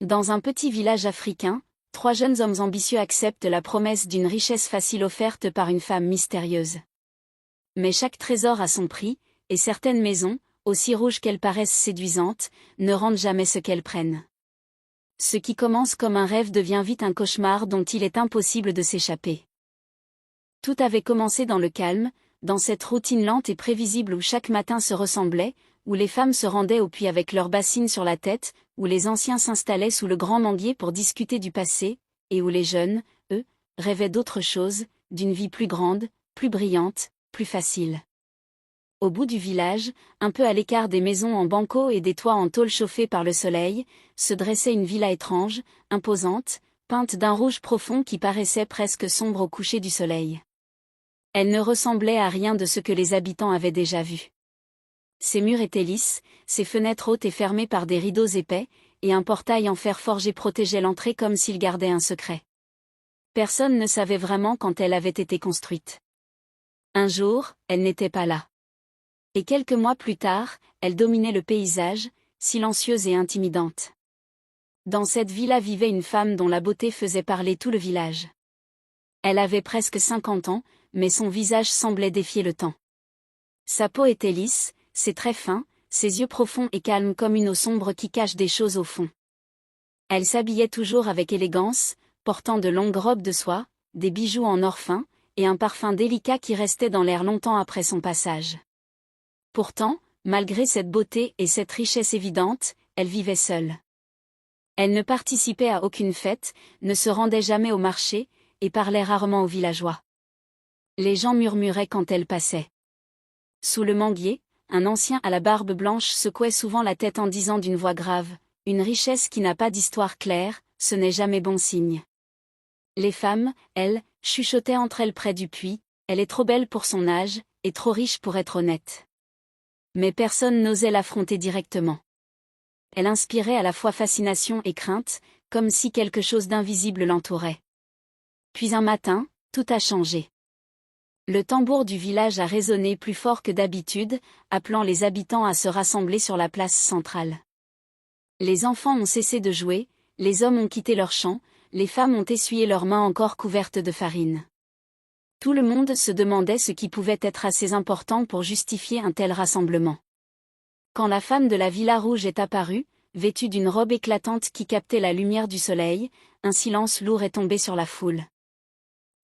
Dans un petit village africain, 3 jeunes hommes ambitieux acceptent la promesse d'une richesse facile offerte par une femme mystérieuse. Mais chaque trésor a son prix, et certaines maisons, aussi rouges qu'elles paraissent séduisantes, ne rendent jamais ce qu'elles prennent. Ce qui commence comme un rêve devient vite un cauchemar dont il est impossible de s'échapper. Tout avait commencé dans le calme, dans cette routine lente et prévisible où chaque matin se ressemblait, où les femmes se rendaient au puits avec leurs bassines sur la tête, où les anciens s'installaient sous le grand manguier pour discuter du passé, et où les jeunes, eux, rêvaient d'autre chose, d'une vie plus grande, plus brillante, plus facile. Au bout du village, un peu à l'écart des maisons en banco et des toits en tôle chauffés par le soleil, se dressait une villa étrange, imposante, peinte d'un rouge profond qui paraissait presque sombre au coucher du soleil. Elle ne ressemblait à rien de ce que les habitants avaient déjà vu. Ses murs étaient lisses, ses fenêtres hautes et fermées par des rideaux épais, et un portail en fer forgé protégeait l'entrée comme s'il gardait un secret. Personne ne savait vraiment quand elle avait été construite. Un jour, elle n'était pas là. Et quelques mois plus tard, elle dominait le paysage, silencieuse et intimidante. Dans cette villa vivait une femme dont la beauté faisait parler tout le village. Elle avait presque 50 ans, mais son visage semblait défier le temps. Sa peau était lisse, ses traits fins, ses yeux profonds et calmes comme une eau sombre qui cache des choses au fond. Elle s'habillait toujours avec élégance, portant de longues robes de soie, des bijoux en or fin, et un parfum délicat qui restait dans l'air longtemps après son passage. Pourtant, malgré cette beauté et cette richesse évidente, elle vivait seule. Elle ne participait à aucune fête, ne se rendait jamais au marché, et parlait rarement aux villageois. Les gens murmuraient quand elle passait. Sous le manguier, un ancien à la barbe blanche secouait souvent la tête en disant d'une voix grave, « Une richesse qui n'a pas d'histoire claire, ce n'est jamais bon signe. » Les femmes, elles, chuchotaient entre elles près du puits, « Elle est trop belle pour son âge, et trop riche pour être honnête. » Mais personne n'osait l'affronter directement. Elle inspirait à la fois fascination et crainte, comme si quelque chose d'invisible l'entourait. Puis un matin, tout a changé. Le tambour du village a résonné plus fort que d'habitude, appelant les habitants à se rassembler sur la place centrale. Les enfants ont cessé de jouer, les hommes ont quitté leurs champs, les femmes ont essuyé leurs mains encore couvertes de farine. Tout le monde se demandait ce qui pouvait être assez important pour justifier un tel rassemblement. Quand la femme de la Villa Rouge est apparue, vêtue d'une robe éclatante qui captait la lumière du soleil, un silence lourd est tombé sur la foule.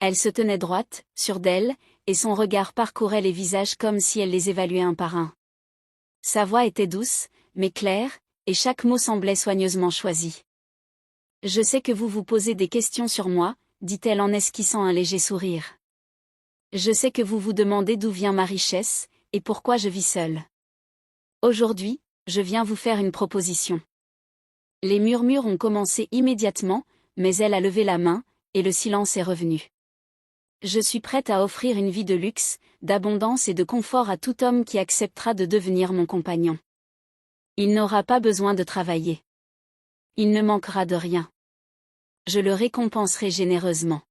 Elle se tenait droite, sûre d'elle, et son regard parcourait les visages comme si elle les évaluait un par un. Sa voix était douce, mais claire, et chaque mot semblait soigneusement choisi. « Je sais que vous vous posez des questions sur moi, » dit-elle en esquissant un léger sourire. « Je sais que vous vous demandez d'où vient ma richesse, et pourquoi je vis seule. Aujourd'hui, je viens vous faire une proposition. » Les murmures ont commencé immédiatement, mais elle a levé la main, et le silence est revenu. « Je suis prête à offrir une vie de luxe, d'abondance et de confort à tout homme qui acceptera de devenir mon compagnon. Il n'aura pas besoin de travailler. Il ne manquera de rien. Je le récompenserai généreusement. »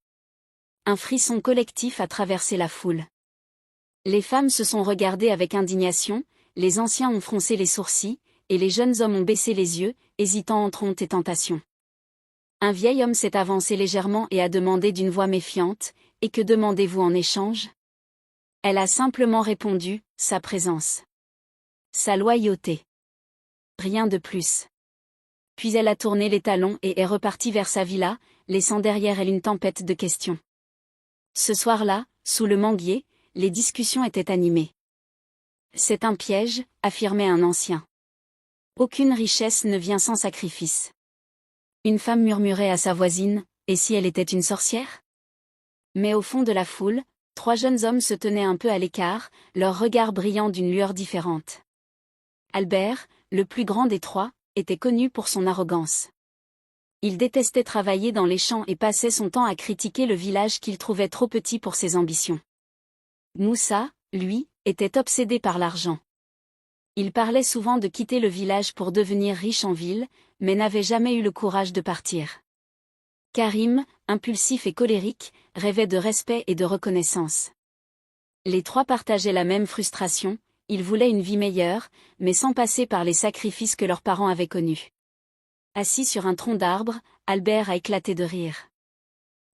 Un frisson collectif a traversé la foule. Les femmes se sont regardées avec indignation, les anciens ont froncé les sourcils, et les jeunes hommes ont baissé les yeux, hésitant entre honte et tentation. Un vieil homme s'est avancé légèrement et a demandé d'une voix méfiante, « Et que demandez-vous en échange ?» Elle a simplement répondu, « Sa présence. Sa loyauté. Rien de plus. » Puis elle a tourné les talons et est repartie vers sa villa, laissant derrière elle une tempête de questions. Ce soir-là, sous le manguier, les discussions étaient animées. « C'est un piège », affirmait un ancien. « Aucune richesse ne vient sans sacrifice. » Une femme murmurait à sa voisine, « Et si elle était une sorcière ?» Mais au fond de la foule, 3 jeunes hommes se tenaient un peu à l'écart, leurs regards brillant d'une lueur différente. Albert, le plus grand des 3, était connu pour son arrogance. Il détestait travailler dans les champs et passait son temps à critiquer le village qu'il trouvait trop petit pour ses ambitions. Moussa, lui, était obsédé par l'argent. Il parlait souvent de quitter le village pour devenir riche en ville, mais n'avait jamais eu le courage de partir. Karim, impulsif et colérique, rêvait de respect et de reconnaissance. Les 3 partageaient la même frustration, ils voulaient une vie meilleure, mais sans passer par les sacrifices que leurs parents avaient connus. Assis sur un tronc d'arbre, Albert a éclaté de rire.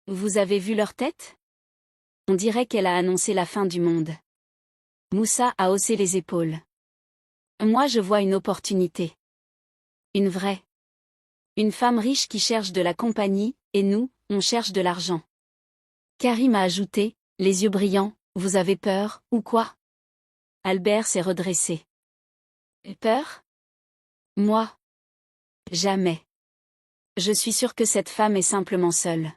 Vous avez vu leur tête? On dirait qu'elle a annoncé la fin du monde. Moussa a haussé les épaules. Moi je vois une opportunité. Une vraie. Une femme riche qui cherche de la compagnie, et nous, on cherche de l'argent. Karim a ajouté, les yeux brillants, vous avez peur, ou quoi? Albert s'est redressé. Peur? Moi? Jamais. Je suis sûr que cette femme est simplement seule.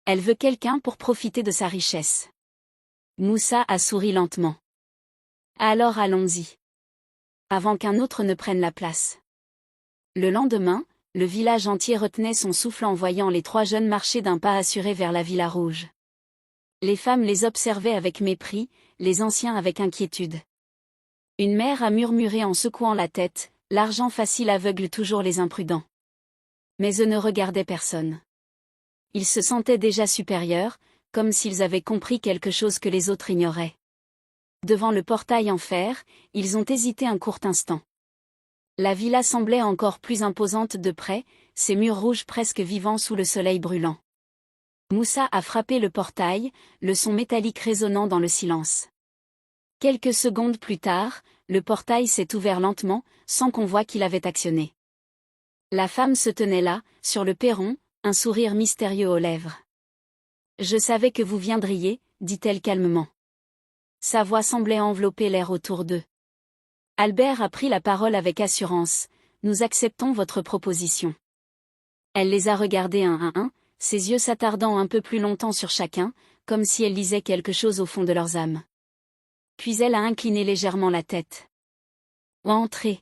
Elle veut quelqu'un pour profiter de sa richesse. Moussa a souri lentement. Alors allons-y. Avant qu'un autre ne prenne la place. Le lendemain, le village entier retenait son souffle en voyant les 3 jeunes marcher d'un pas assuré vers la Villa Rouge. Les femmes les observaient avec mépris, les anciens avec inquiétude. Une mère a murmuré en secouant la tête, l'argent facile aveugle toujours les imprudents. Mais eux ne regardaient personne. Ils se sentaient déjà supérieurs, comme s'ils avaient compris quelque chose que les autres ignoraient. Devant le portail en fer, ils ont hésité un court instant. La villa semblait encore plus imposante de près, ses murs rouges presque vivants sous le soleil brûlant. Moussa a frappé le portail, le son métallique résonnant dans le silence. Quelques secondes plus tard, le portail s'est ouvert lentement, sans qu'on voie qu'il avait actionné. La femme se tenait là, sur le perron, un sourire mystérieux aux lèvres. « Je savais que vous viendriez », dit-elle calmement. Sa voix semblait envelopper l'air autour d'eux. Albert a pris la parole avec assurance, « Nous acceptons votre proposition. » Elle les a regardés un à un, ses yeux s'attardant un peu plus longtemps sur chacun, comme si elle lisait quelque chose au fond de leurs âmes. Puis elle a incliné légèrement la tête. « Entrez.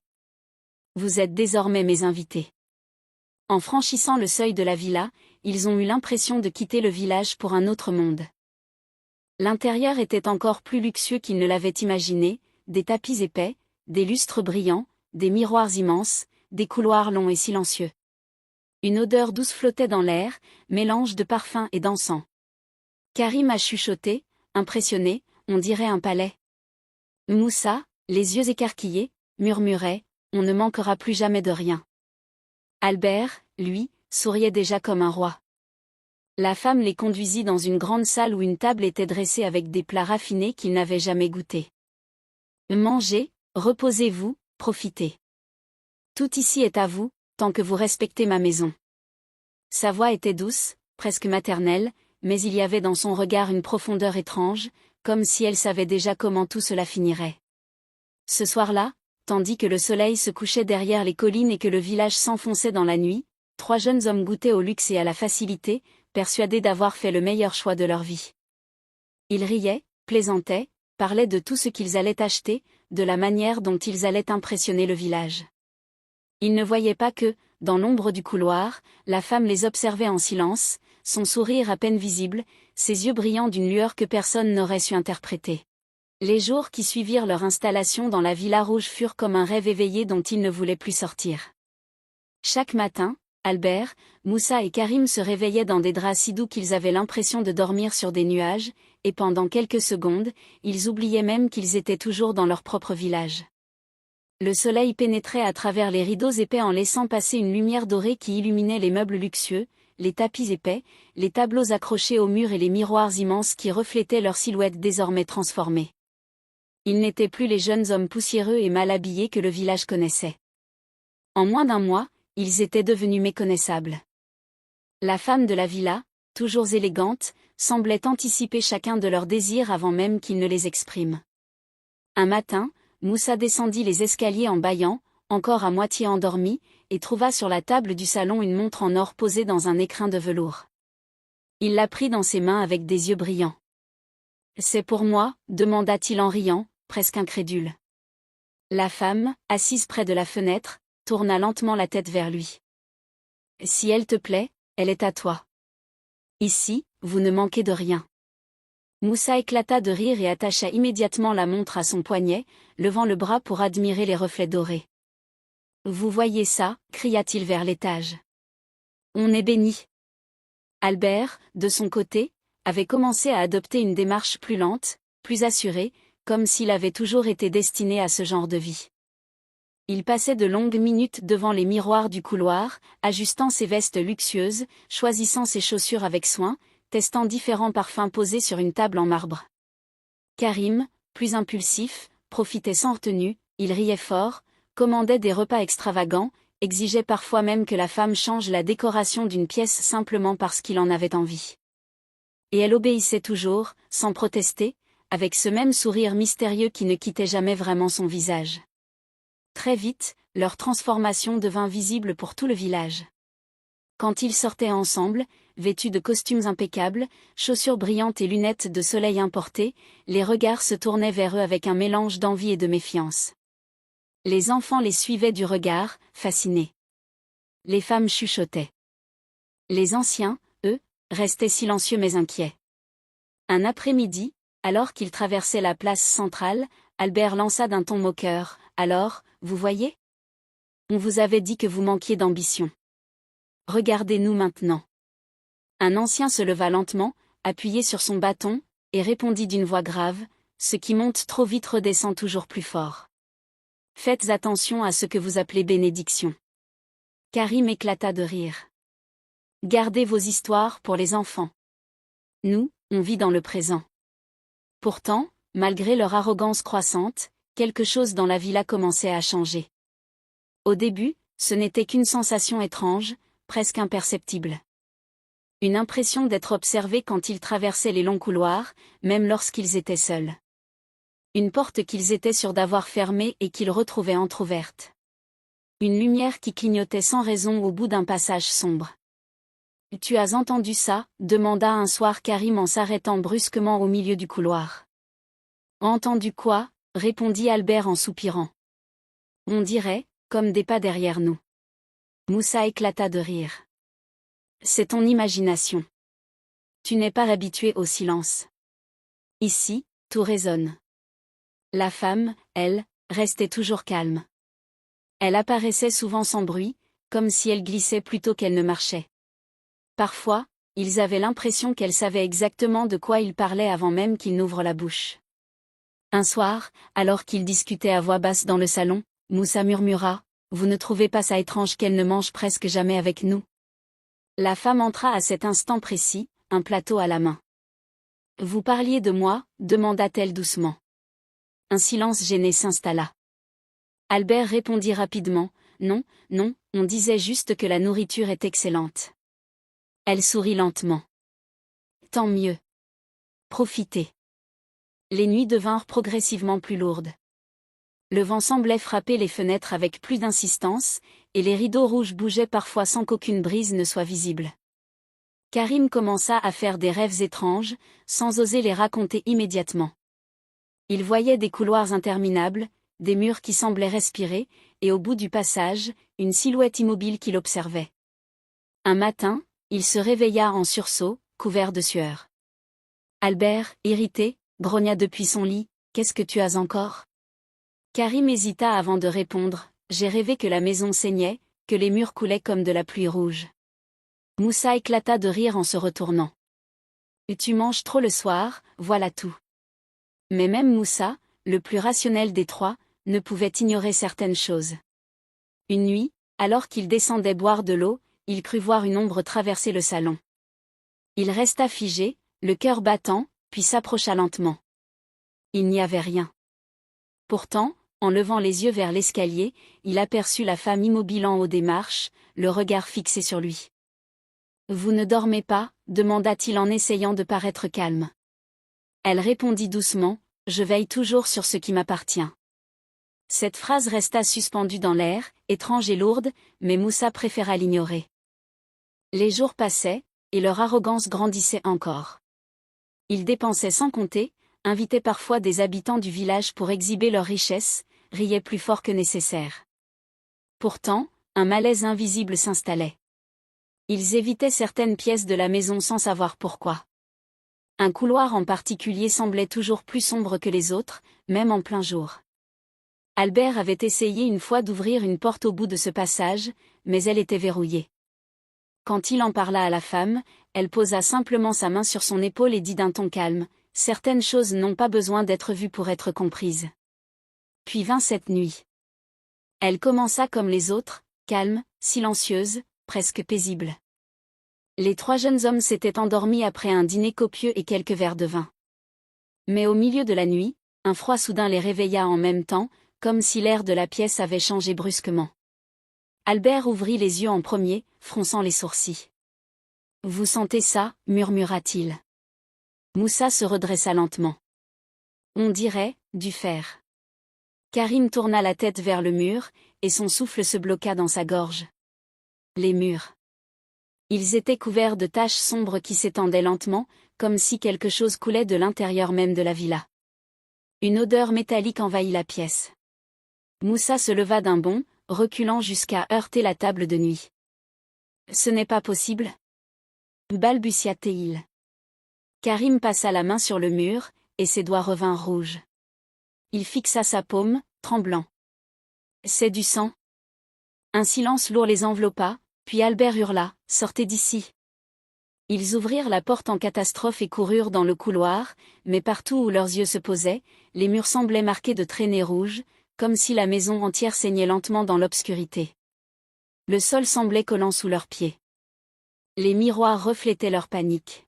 Vous êtes désormais mes invités. » En franchissant le seuil de la villa, ils ont eu l'impression de quitter le village pour un autre monde. L'intérieur était encore plus luxueux qu'ils ne l'avaient imaginé, des tapis épais, des lustres brillants, des miroirs immenses, des couloirs longs et silencieux. Une odeur douce flottait dans l'air, mélange de parfums et d'encens. Karim a chuchoté, impressionné, on dirait un palais. Moussa, les yeux écarquillés, murmurait, on ne manquera plus jamais de rien. Albert, lui, souriait déjà comme un roi. La femme les conduisit dans une grande salle où une table était dressée avec des plats raffinés qu'ils n'avaient jamais goûtés. Mangez, reposez-vous, profitez. Tout ici est à vous, tant que vous respectez ma maison. Sa voix était douce, presque maternelle, mais il y avait dans son regard une profondeur étrange, comme si elle savait déjà comment tout cela finirait. Ce soir-là, tandis que le soleil se couchait derrière les collines et que le village s'enfonçait dans la nuit, 3 jeunes hommes goûtaient au luxe et à la facilité, persuadés d'avoir fait le meilleur choix de leur vie. Ils riaient, plaisantaient, parlaient de tout ce qu'ils allaient acheter, de la manière dont ils allaient impressionner le village. Ils ne voyaient pas que, dans l'ombre du couloir, la femme les observait en silence, son sourire à peine visible, ses yeux brillants d'une lueur que personne n'aurait su interpréter. Les jours qui suivirent leur installation dans la Villa Rouge furent comme un rêve éveillé dont ils ne voulaient plus sortir. Chaque matin, Albert, Moussa et Karim se réveillaient dans des draps si doux qu'ils avaient l'impression de dormir sur des nuages, et pendant quelques secondes, ils oubliaient même qu'ils étaient toujours dans leur propre village. Le soleil pénétrait à travers les rideaux épais en laissant passer une lumière dorée qui illuminait les meubles luxueux, les tapis épais, les tableaux accrochés au mur et les miroirs immenses qui reflétaient leurs silhouettes désormais transformées. Ils n'étaient plus les jeunes hommes poussiéreux et mal habillés que le village connaissait. En moins d'un mois, ils étaient devenus méconnaissables. La femme de la villa, toujours élégante, semblait anticiper chacun de leurs désirs avant même qu'ils ne les expriment. Un matin, Moussa descendit les escaliers en bâillant, encore à moitié endormi, et trouva sur la table du salon une montre en or posée dans un écrin de velours. Il la prit dans ses mains avec des yeux brillants. « C'est pour moi ?» demanda-t-il en riant, presque incrédule. La femme, assise près de la fenêtre, tourna lentement la tête vers lui. « Si elle te plaît, elle est à toi. Ici, vous ne manquez de rien. » Moussa éclata de rire et attacha immédiatement la montre à son poignet, levant le bras pour admirer les reflets dorés. « Vous voyez ça ?» cria-t-il vers l'étage. « On est béni. » Albert, de son côté, avait commencé à adopter une démarche plus lente, plus assurée, comme s'il avait toujours été destiné à ce genre de vie. Il passait de longues minutes devant les miroirs du couloir, ajustant ses vestes luxueuses, choisissant ses chaussures avec soin, testant différents parfums posés sur une table en marbre. Karim, plus impulsif, profitait sans retenue, il riait fort, commandait des repas extravagants, exigeait parfois même que la femme change la décoration d'une pièce simplement parce qu'il en avait envie. Et elle obéissait toujours, sans protester, avec ce même sourire mystérieux qui ne quittait jamais vraiment son visage. Très vite, leur transformation devint visible pour tout le village. Quand ils sortaient ensemble, vêtus de costumes impeccables, chaussures brillantes et lunettes de soleil importées, les regards se tournaient vers eux avec un mélange d'envie et de méfiance. Les enfants les suivaient du regard, fascinés. Les femmes chuchotaient. Les anciens, eux, restaient silencieux mais inquiets. Un après-midi, alors qu'ils traversaient la place centrale, Albert lança d'un ton moqueur, « Alors, vous voyez ? On vous avait dit que vous manquiez d'ambition. Regardez-nous maintenant. » Un ancien se leva lentement, appuyé sur son bâton, et répondit d'une voix grave, « Ce qui monte trop vite redescend toujours plus fort. Faites attention à ce que vous appelez bénédiction. » Karim éclata de rire. « Gardez vos histoires pour les enfants. Nous, on vit dans le présent. » Pourtant, malgré leur arrogance croissante, quelque chose dans la villa commençait à changer. Au début, ce n'était qu'une sensation étrange, presque imperceptible. Une impression d'être observé quand ils traversaient les longs couloirs, même lorsqu'ils étaient seuls. Une porte qu'ils étaient sûrs d'avoir fermée et qu'ils retrouvaient entr'ouverte. Une lumière qui clignotait sans raison au bout d'un passage sombre. « Tu as entendu ça ?» demanda un soir Karim en s'arrêtant brusquement au milieu du couloir. « Entendu quoi ?» répondit Albert en soupirant. « On dirait, comme des pas derrière nous. » Moussa éclata de rire. « C'est ton imagination. Tu n'es pas habitué au silence. Ici, tout résonne. » La femme, elle, restait toujours calme. Elle apparaissait souvent sans bruit, comme si elle glissait plutôt qu'elle ne marchait. Parfois, ils avaient l'impression qu'elle savait exactement de quoi il parlait avant même qu'il n'ouvre la bouche. Un soir, alors qu'ils discutaient à voix basse dans le salon, Moussa murmura, « Vous ne trouvez pas ça étrange qu'elle ne mange presque jamais avec nous ?» La femme entra à cet instant précis, un plateau à la main. « Vous parliez de moi ?» demanda-t-elle doucement. Un silence gêné s'installa. Albert répondit rapidement, « Non, non, on disait juste que la nourriture est excellente. » Elle sourit lentement. « Tant mieux. Profitez. » Les nuits devinrent progressivement plus lourdes. Le vent semblait frapper les fenêtres avec plus d'insistance, et les rideaux rouges bougeaient parfois sans qu'aucune brise ne soit visible. Karim commença à faire des rêves étranges, sans oser les raconter immédiatement. Il voyait des couloirs interminables, des murs qui semblaient respirer, et au bout du passage, une silhouette immobile qui l'observait. Un matin, il se réveilla en sursaut, couvert de sueur. Albert, irrité, grogna depuis son lit, « Qu'est-ce que tu as encore ?» Karim hésita avant de répondre, « J'ai rêvé que la maison saignait, que les murs coulaient comme de la pluie rouge. » Moussa éclata de rire en se retournant. « Tu manges trop le soir, voilà tout. » Mais même Moussa, le plus rationnel des trois, ne pouvait ignorer certaines choses. Une nuit, alors qu'il descendait boire de l'eau, il crut voir une ombre traverser le salon. Il resta figé, le cœur battant, puis s'approcha lentement. Il n'y avait rien. Pourtant, en levant les yeux vers l'escalier, il aperçut la femme immobile en haut des marches, le regard fixé sur lui. « Vous ne dormez pas ?» demanda-t-il en essayant de paraître calme. Elle répondit doucement, « Je veille toujours sur ce qui m'appartient. » Cette phrase resta suspendue dans l'air, étrange et lourde, mais Moussa préféra l'ignorer. Les jours passaient, et leur arrogance grandissait encore. Ils dépensaient sans compter, invitaient parfois des habitants du village pour exhiber leurs richesses, riaient plus fort que nécessaire. Pourtant, un malaise invisible s'installait. Ils évitaient certaines pièces de la maison sans savoir pourquoi. Un couloir en particulier semblait toujours plus sombre que les autres, même en plein jour. Albert avait essayé une fois d'ouvrir une porte au bout de ce passage, mais elle était verrouillée. Quand il en parla à la femme, elle posa simplement sa main sur son épaule et dit d'un ton calme, « Certaines choses n'ont pas besoin d'être vues pour être comprises. » Puis vint cette nuit. Elle commença comme les autres, calme, silencieuse, presque paisible. Les 3 jeunes hommes s'étaient endormis après un dîner copieux et quelques verres de vin. Mais au milieu de la nuit, un froid soudain les réveilla en même temps, comme si l'air de la pièce avait changé brusquement. Albert ouvrit les yeux en premier, fronçant les sourcils. « Vous sentez ça » murmura-t-il. Moussa se redressa lentement. « On dirait, du fer. » Karim tourna la tête vers le mur, et son souffle se bloqua dans sa gorge. Les murs. Ils étaient couverts de taches sombres qui s'étendaient lentement, comme si quelque chose coulait de l'intérieur même de la villa. Une odeur métallique envahit la pièce. Moussa se leva d'un bond, reculant jusqu'à heurter la table de nuit. « Ce n'est pas possible » balbutia-t-il. Karim passa la main sur le mur, et ses doigts revinrent rouges. Il fixa sa paume, tremblant. « C'est du sang » Un silence lourd les enveloppa, puis Albert hurla, « Sortez d'ici !» Ils ouvrirent la porte en catastrophe et coururent dans le couloir, mais partout où leurs yeux se posaient, les murs semblaient marqués de traînées rouges, comme si la maison entière saignait lentement dans l'obscurité. Le sol semblait collant sous leurs pieds. Les miroirs reflétaient leur panique.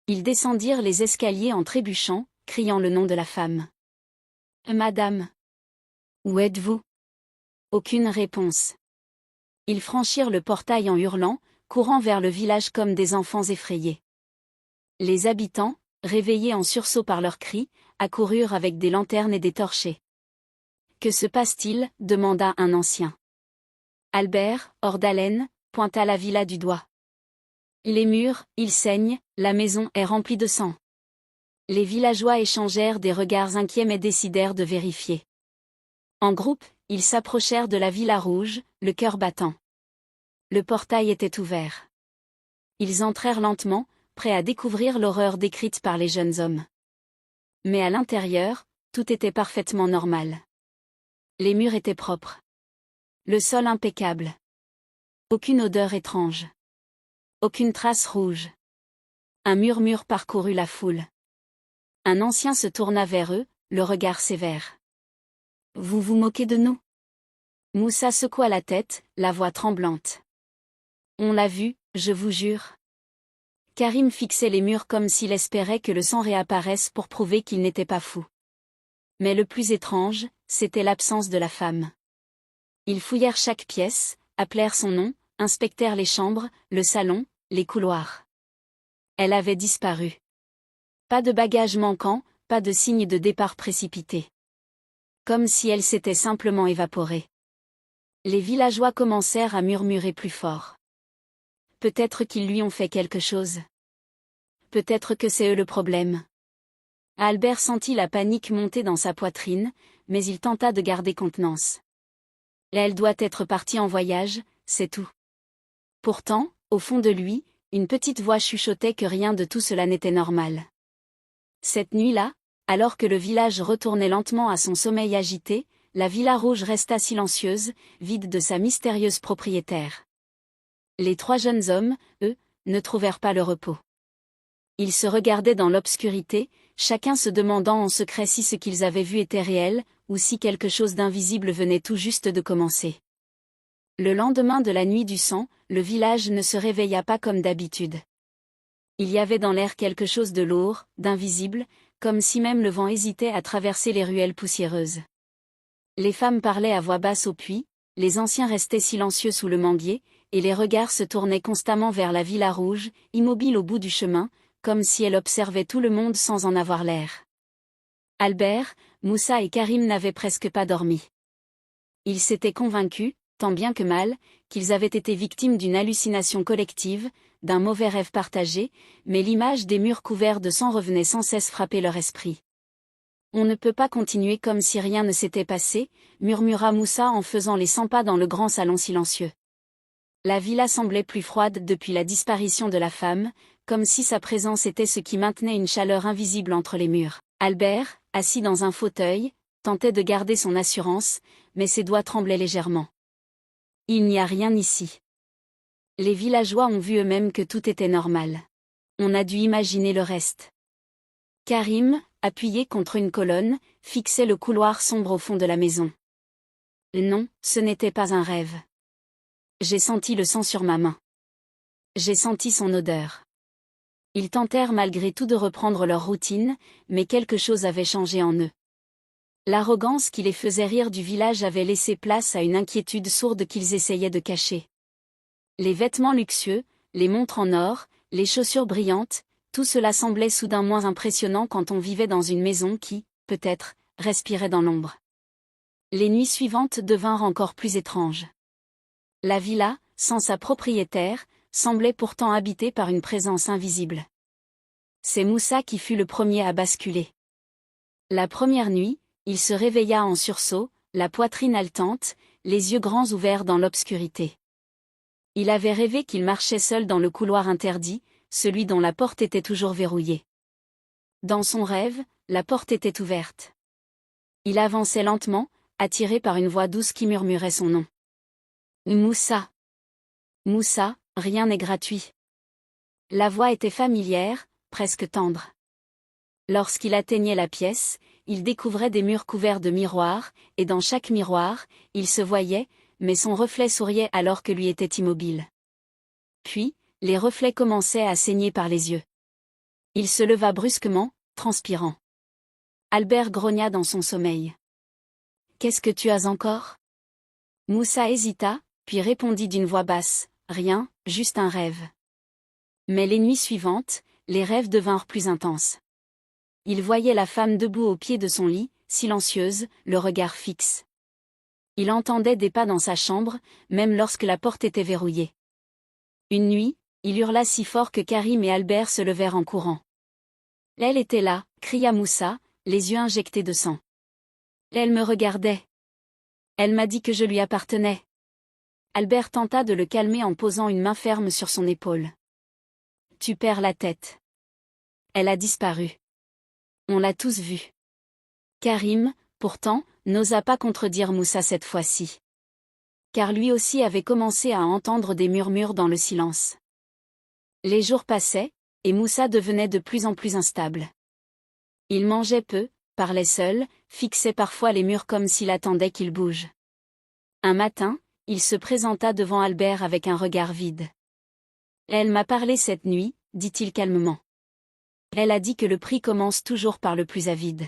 Ils descendirent les escaliers en trébuchant, criant le nom de la femme. « Madame ! Où êtes-vous » Aucune réponse. Ils franchirent le portail en hurlant, courant vers le village comme des enfants effrayés. Les habitants, réveillés en sursaut par leurs cris, accoururent avec des lanternes et des torchets. « Que se passe-t-il » demanda un ancien. Albert, hors d'haleine, pointa la villa du doigt. Les murs, ils saignent, la maison est remplie de sang. Les villageois échangèrent des regards inquiets mais décidèrent de vérifier. En groupe, ils s'approchèrent de la villa rouge, le cœur battant. Le portail était ouvert. Ils entrèrent lentement, prêts à découvrir l'horreur décrite par les jeunes hommes. Mais à l'intérieur, tout était parfaitement normal. Les murs étaient propres. Le sol impeccable. Aucune odeur étrange. Aucune trace rouge. Un murmure parcourut la foule. Un ancien se tourna vers eux, le regard sévère. « Vous vous moquez de nous » Moussa secoua la tête, la voix tremblante. « On l'a vu, je vous jure. » Karim fixait les murs comme s'il espérait que le sang réapparaisse pour prouver qu'il n'était pas fou. Mais le plus étrange, c'était l'absence de la femme. Ils fouillèrent chaque pièce, appelèrent son nom, inspectèrent les chambres, le salon, les couloirs. Elle avait disparu. Pas de bagages manquants, pas de signe de départ précipité. Comme si elle s'était simplement évaporée. Les villageois commencèrent à murmurer plus fort. Peut-être qu'ils lui ont fait quelque chose. Peut-être que c'est eux le problème. Albert sentit la panique monter dans sa poitrine, mais il tenta de garder contenance. Elle doit être partie en voyage, c'est tout. Pourtant, au fond de lui, une petite voix chuchotait que rien de tout cela n'était normal. Cette nuit-là, alors que le village retournait lentement à son sommeil agité, la villa rouge resta silencieuse, vide de sa mystérieuse propriétaire. Les 3 jeunes hommes, eux, ne trouvèrent pas le repos. Ils se regardaient dans l'obscurité, chacun se demandant en secret si ce qu'ils avaient vu était réel, ou si quelque chose d'invisible venait tout juste de commencer. Le lendemain de la nuit du sang, le village ne se réveilla pas comme d'habitude. Il y avait dans l'air quelque chose de lourd, d'invisible, comme si même le vent hésitait à traverser les ruelles poussiéreuses. Les femmes parlaient à voix basse au puits, les anciens restaient silencieux sous le manguier, et les regards se tournaient constamment vers la villa rouge, immobile au bout du chemin, comme si elle observait tout le monde sans en avoir l'air. Albert, Moussa et Karim n'avaient presque pas dormi. Ils s'étaient convaincus, tant bien que mal, qu'ils avaient été victimes d'une hallucination collective, d'un mauvais rêve partagé, mais l'image des murs couverts de sang revenait sans cesse frapper leur esprit. « On ne peut pas continuer comme si rien ne s'était passé » murmura Moussa en faisant les 100 pas dans le grand salon silencieux. La villa semblait plus froide depuis la disparition de la femme, comme si sa présence était ce qui maintenait une chaleur invisible entre les murs. Albert, assis dans un fauteuil, tentait de garder son assurance, mais ses doigts tremblaient légèrement. « Il n'y a rien ici. » Les villageois ont vu eux-mêmes que tout était normal. On a dû imaginer le reste. Karim, appuyé contre une colonne, fixait le couloir sombre au fond de la maison. Non, ce n'était pas un rêve. J'ai senti le sang sur ma main. J'ai senti son odeur. Ils tentèrent malgré tout de reprendre leur routine, mais quelque chose avait changé en eux. L'arrogance qui les faisait rire du village avait laissé place à une inquiétude sourde qu'ils essayaient de cacher. Les vêtements luxueux, les montres en or, les chaussures brillantes, tout cela semblait soudain moins impressionnant quand on vivait dans une maison qui, peut-être, respirait dans l'ombre. Les nuits suivantes devinrent encore plus étranges. La villa, sans sa propriétaire, semblait pourtant habitée par une présence invisible. C'est Moussa qui fut le premier à basculer. La première nuit, il se réveilla en sursaut, la poitrine haletante, les yeux grands ouverts dans l'obscurité. Il avait rêvé qu'il marchait seul dans le couloir interdit, celui dont la porte était toujours verrouillée. Dans son rêve, la porte était ouverte. Il avançait lentement, attiré par une voix douce qui murmurait son nom. Moussa. Moussa, rien n'est gratuit. La voix était familière, presque tendre. Lorsqu'il atteignait la pièce, il découvrait des murs couverts de miroirs, et dans chaque miroir, il se voyait, mais son reflet souriait alors que lui était immobile. Puis, les reflets commençaient à saigner par les yeux. Il se leva brusquement, transpirant. Albert grogna dans son sommeil. « Qu'est-ce que tu as encore ?» Moussa hésita, puis répondit d'une voix basse, « Rien, juste un rêve. » Mais les nuits suivantes, les rêves devinrent plus intenses. Il voyait la femme debout au pied de son lit, silencieuse, le regard fixe. Il entendait des pas dans sa chambre, même lorsque la porte était verrouillée. Une nuit, il hurla si fort que Karim et Albert se levèrent en courant. « Elle était là !» cria Moussa, les yeux injectés de sang. « Elle me regardait. Elle m'a dit que je lui appartenais. » Albert tenta de le calmer en posant une main ferme sur son épaule. « Tu perds la tête. Elle a disparu. On l'a tous vue. » Karim, pourtant, n'osa pas contredire Moussa cette fois-ci. Car lui aussi avait commencé à entendre des murmures dans le silence. Les jours passaient, et Moussa devenait de plus en plus instable. Il mangeait peu, parlait seul, fixait parfois les murs comme s'il attendait qu'ils bougent. Un matin, il se présenta devant Albert avec un regard vide. « Elle m'a parlé cette nuit, » dit-il calmement. « Elle a dit que le prix commence toujours par le plus avide. »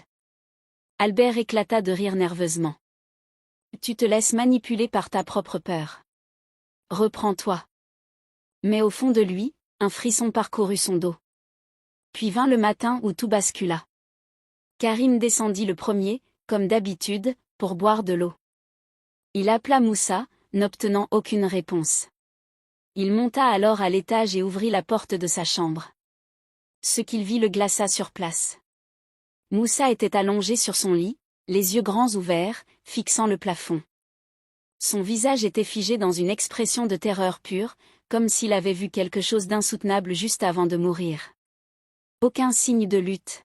Albert éclata de rire nerveusement. « Tu te laisses manipuler par ta propre peur. Reprends-toi. » Mais au fond de lui, un frisson parcourut son dos. Puis vint le matin où tout bascula. Karim descendit le premier, comme d'habitude, pour boire de l'eau. Il appela Moussa, n'obtenant aucune réponse. Il monta alors à l'étage et ouvrit la porte de sa chambre. Ce qu'il vit le glaça sur place. Moussa était allongé sur son lit, les yeux grands ouverts, fixant le plafond. Son visage était figé dans une expression de terreur pure, comme s'il avait vu quelque chose d'insoutenable juste avant de mourir. Aucun signe de lutte.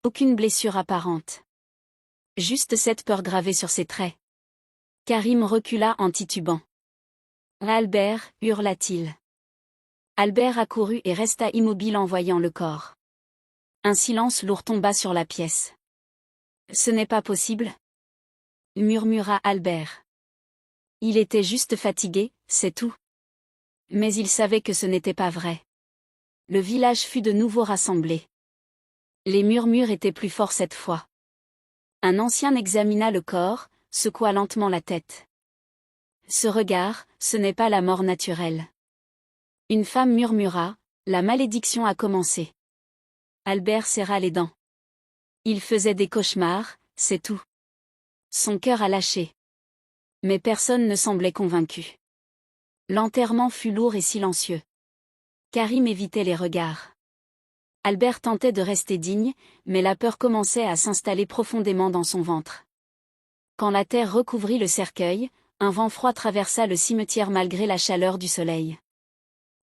Aucune blessure apparente. Juste cette peur gravée sur ses traits. Karim recula en titubant. « Albert » hurla-t-il. Albert accourut et resta immobile en voyant le corps. Un silence lourd tomba sur la pièce. « Ce n'est pas possible » murmura Albert. Il était juste fatigué, c'est tout. Mais il savait que ce n'était pas vrai. Le village fut de nouveau rassemblé. Les murmures étaient plus forts cette fois. Un ancien examina le corps, secoua lentement la tête. Ce regard, ce n'est pas la mort naturelle. Une femme murmura, la malédiction a commencé. Albert serra les dents. Il faisait des cauchemars, c'est tout. Son cœur a lâché. Mais personne ne semblait convaincu. L'enterrement fut lourd et silencieux. Karim évitait les regards. Albert tentait de rester digne, mais la peur commençait à s'installer profondément dans son ventre. Quand la terre recouvrit le cercueil, un vent froid traversa le cimetière malgré la chaleur du soleil.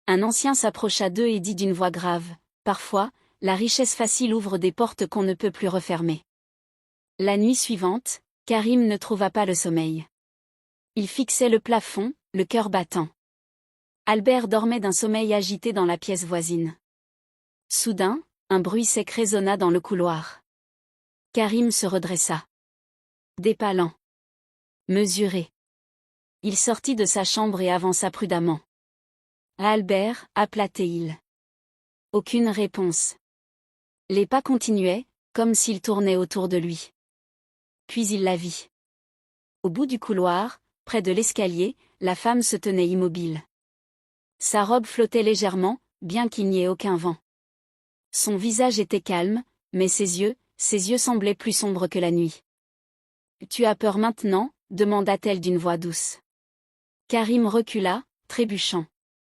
Un ancien s'approcha d'eux et dit d'une voix grave, « Parfois, la richesse facile ouvre des portes qu'on ne peut plus refermer. » La nuit suivante, Karim ne trouva pas le sommeil. Il fixait le plafond, le cœur battant. Albert dormait d'un sommeil agité dans la pièce voisine. Soudain, un bruit sec résonna dans le couloir. Karim se redressa. Des pas lents. Mesuré. Il sortit de sa chambre et avança prudemment. Albert, appela Théil. Aucune réponse. Les pas continuaient, comme s'ils tournaient autour de lui. Puis il la vit. Au bout du couloir, près de l'escalier, la femme se tenait immobile. Sa robe flottait légèrement, bien qu'il n'y ait aucun vent. Son visage était calme, mais ses yeux semblaient plus sombres que la nuit. « Tu as peur maintenant ?» demanda-t-elle d'une voix douce. Karim recula, trébuchant.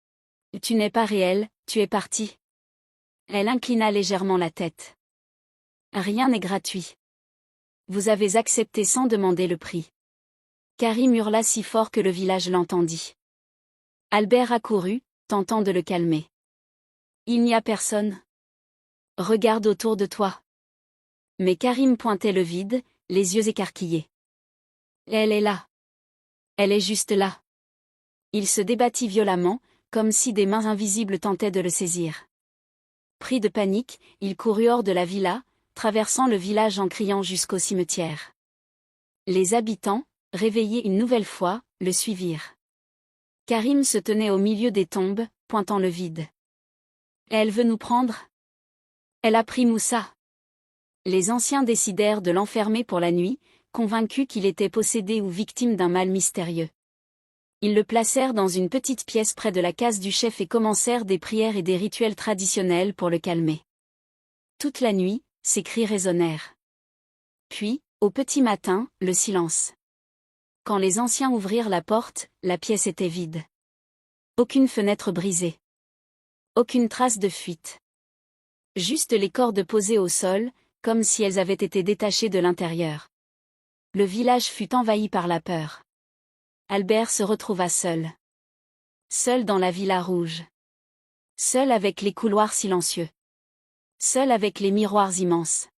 « Tu n'es pas réel, tu es parti. » Elle inclina légèrement la tête. « Rien n'est gratuit. Vous avez accepté sans demander le prix. » Karim hurla si fort que le village l'entendit. Albert accourut, tentant de le calmer. « Il n'y a personne. Regarde autour de toi. » Mais Karim pointait le vide, les yeux écarquillés. « Elle est là. Elle est juste là. » Il se débattit violemment, comme si des mains invisibles tentaient de le saisir. Pris de panique, il courut hors de la villa, traversant le village en criant jusqu'au cimetière. Les habitants, réveillés une nouvelle fois, le suivirent. Karim se tenait au milieu des tombes, pointant le vide. « Elle veut nous prendre ? Elle a pris Moussa. » Les anciens décidèrent de l'enfermer pour la nuit, convaincus qu'il était possédé ou victime d'un mal mystérieux. Ils le placèrent dans une petite pièce près de la case du chef et commencèrent des prières et des rituels traditionnels pour le calmer. Toute la nuit, ses cris résonnèrent. Puis, au petit matin, le silence. Quand les anciens ouvrirent la porte, la pièce était vide. Aucune fenêtre brisée. Aucune trace de fuite. Juste les cordes posées au sol, comme si elles avaient été détachées de l'intérieur. Le village fut envahi par la peur. Albert se retrouva seul. Seul dans la villa rouge. Seul avec les couloirs silencieux. Seul avec les miroirs immenses.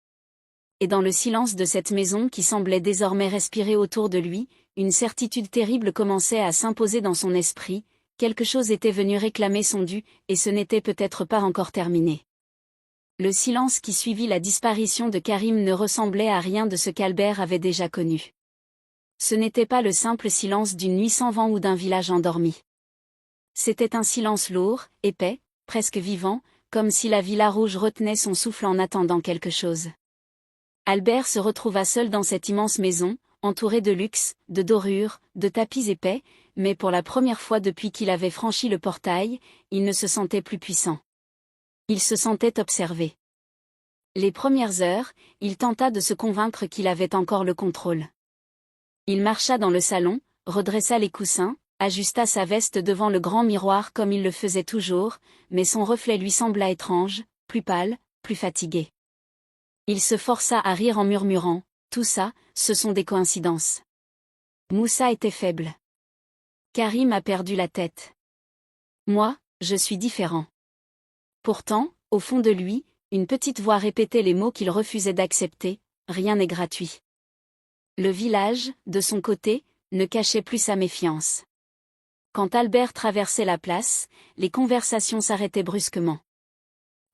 Et dans le silence de cette maison qui semblait désormais respirer autour de lui, une certitude terrible commençait à s'imposer dans son esprit, quelque chose était venu réclamer son dû, et ce n'était peut-être pas encore terminé. Le silence qui suivit la disparition de Karim ne ressemblait à rien de ce qu'Albert avait déjà connu. Ce n'était pas le simple silence d'une nuit sans vent ou d'un village endormi. C'était un silence lourd, épais, presque vivant, comme si la villa rouge retenait son souffle en attendant quelque chose. Albert se retrouva seul dans cette immense maison, entouré de luxe, de dorures, de tapis épais, mais pour la première fois depuis qu'il avait franchi le portail, il ne se sentait plus puissant. Il se sentait observé. Les premières heures, il tenta de se convaincre qu'il avait encore le contrôle. Il marcha dans le salon, redressa les coussins, ajusta sa veste devant le grand miroir comme il le faisait toujours, mais son reflet lui sembla étrange, plus pâle, plus fatigué. Il se força à rire en murmurant, « Tout ça, ce sont des coïncidences. » Moussa était faible. Karim a perdu la tête. Moi, je suis différent. Pourtant, au fond de lui, une petite voix répétait les mots qu'il refusait d'accepter, « Rien n'est gratuit. » Le village, de son côté, ne cachait plus sa méfiance. Quand Albert traversait la place, les conversations s'arrêtaient brusquement.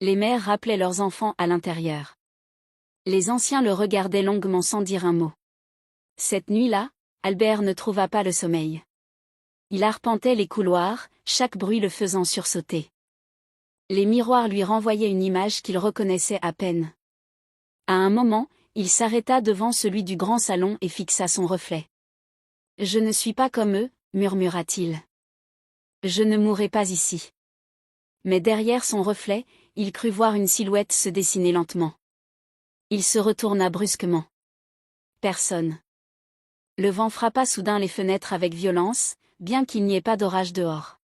Les mères rappelaient leurs enfants à l'intérieur. Les anciens le regardaient longuement sans dire un mot. Cette nuit-là, Albert ne trouva pas le sommeil. Il arpentait les couloirs, chaque bruit le faisant sursauter. Les miroirs lui renvoyaient une image qu'il reconnaissait à peine. À un moment, il s'arrêta devant celui du grand salon et fixa son reflet. « Je ne suis pas comme eux, » murmura-t-il. « Je ne mourrai pas ici. » Mais derrière son reflet, il crut voir une silhouette se dessiner lentement. Il se retourna brusquement. Personne. Le vent frappa soudain les fenêtres avec violence, bien qu'il n'y ait pas d'orage dehors.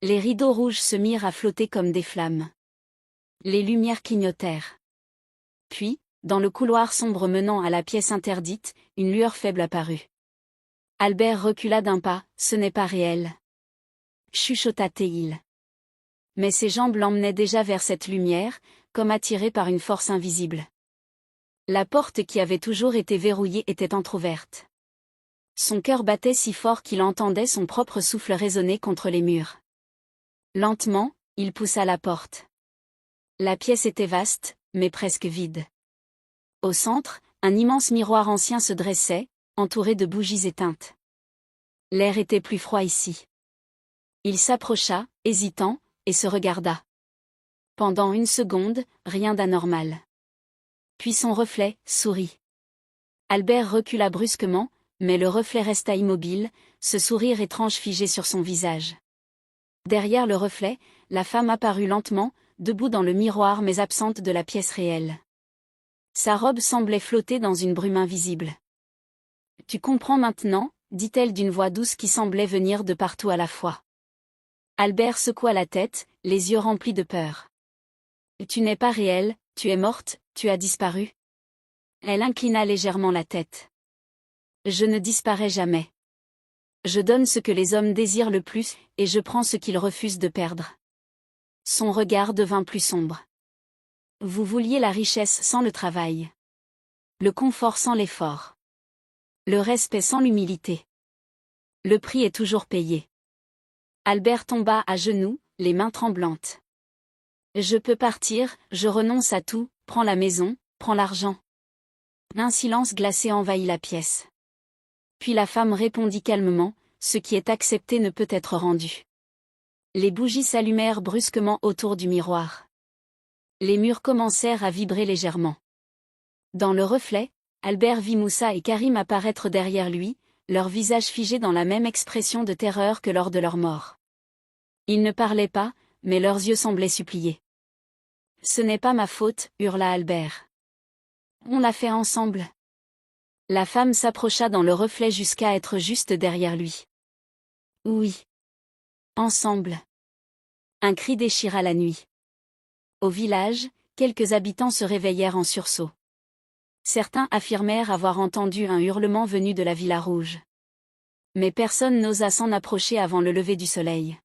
Les rideaux rouges se mirent à flotter comme des flammes. Les lumières clignotèrent. Puis, dans le couloir sombre menant à la pièce interdite, une lueur faible apparut. Albert recula d'un pas, « Ce n'est pas réel. » Chuchota Théil. Mais ses jambes l'emmenaient déjà vers cette lumière, comme attirées par une force invisible. La porte qui avait toujours été verrouillée était entr'ouverte. Son cœur battait si fort qu'il entendait son propre souffle résonner contre les murs. Lentement, il poussa la porte. La pièce était vaste, mais presque vide. Au centre, un immense miroir ancien se dressait, entouré de bougies éteintes. L'air était plus froid ici. Il s'approcha, hésitant, et se regarda. Pendant une seconde, rien d'anormal. Puis son reflet sourit. Albert recula brusquement, mais le reflet resta immobile, ce sourire étrange figé sur son visage. Derrière le reflet, la femme apparut lentement, debout dans le miroir mais absente de la pièce réelle. Sa robe semblait flotter dans une brume invisible. « Tu comprends maintenant » dit-elle d'une voix douce qui semblait venir de partout à la fois. Albert secoua la tête, les yeux remplis de peur. « Tu n'es pas réelle, tu es morte, tu as disparu. » Elle inclina légèrement la tête. « Je ne disparais jamais. Je donne ce que les hommes désirent le plus, et je prends ce qu'ils refusent de perdre. » Son regard devint plus sombre. « Vous vouliez la richesse sans le travail. Le confort sans l'effort. Le respect sans l'humilité. Le prix est toujours payé. » Albert tomba à genoux, les mains tremblantes. « Je peux partir, je renonce à tout, prends la maison, prends l'argent. » Un silence glacé envahit la pièce. Puis la femme répondit calmement, « Ce qui est accepté ne peut être rendu. » Les bougies s'allumèrent brusquement autour du miroir. Les murs commencèrent à vibrer légèrement. Dans le reflet, Albert vit Moussa et Karim apparaître derrière lui, leurs visages figés dans la même expression de terreur que lors de leur mort. Ils ne parlaient pas, mais leurs yeux semblaient supplier. « Ce n'est pas ma faute, » hurla Albert. « On l'a fait ensemble. » La femme s'approcha dans le reflet jusqu'à être juste derrière lui. « Oui. Ensemble. » Un cri déchira la nuit. Au village, quelques habitants se réveillèrent en sursaut. Certains affirmèrent avoir entendu un hurlement venu de la Villa Rouge. Mais personne n'osa s'en approcher avant le lever du soleil.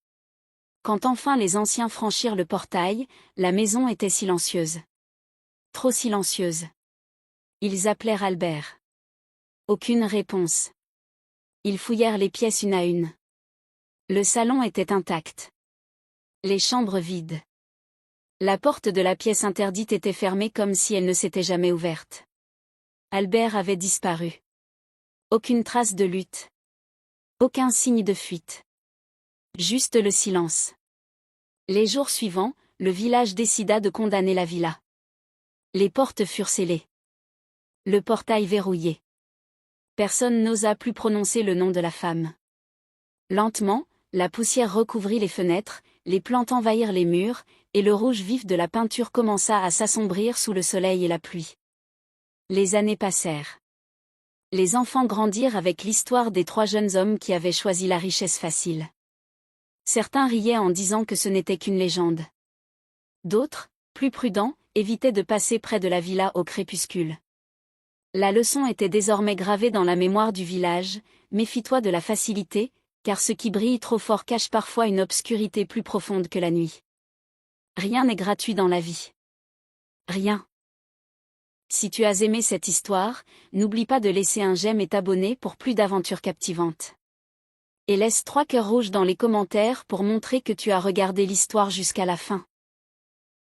Quand enfin les anciens franchirent le portail, la maison était silencieuse. Trop silencieuse. Ils appelèrent Albert. Aucune réponse. Ils fouillèrent les pièces une à une. Le salon était intact. Les chambres vides. La porte de la pièce interdite était fermée comme si elle ne s'était jamais ouverte. Albert avait disparu. Aucune trace de lutte. Aucun signe de fuite. Juste le silence. Les jours suivants, le village décida de condamner la villa. Les portes furent scellées. Le portail verrouillé. Personne n'osa plus prononcer le nom de la femme. Lentement, la poussière recouvrit les fenêtres, les plantes envahirent les murs, et le rouge vif de la peinture commença à s'assombrir sous le soleil et la pluie. Les années passèrent. Les enfants grandirent avec l'histoire des 3 jeunes hommes qui avaient choisi la richesse facile. Certains riaient en disant que ce n'était qu'une légende. D'autres, plus prudents, évitaient de passer près de la villa au crépuscule. La leçon était désormais gravée dans la mémoire du village, méfie-toi de la facilité, car ce qui brille trop fort cache parfois une obscurité plus profonde que la nuit. Rien n'est gratuit dans la vie. Rien. Si tu as aimé cette histoire, n'oublie pas de laisser un j'aime et t'abonner pour plus d'aventures captivantes. Et laisse 3 cœurs rouges dans les commentaires pour montrer que tu as regardé l'histoire jusqu'à la fin.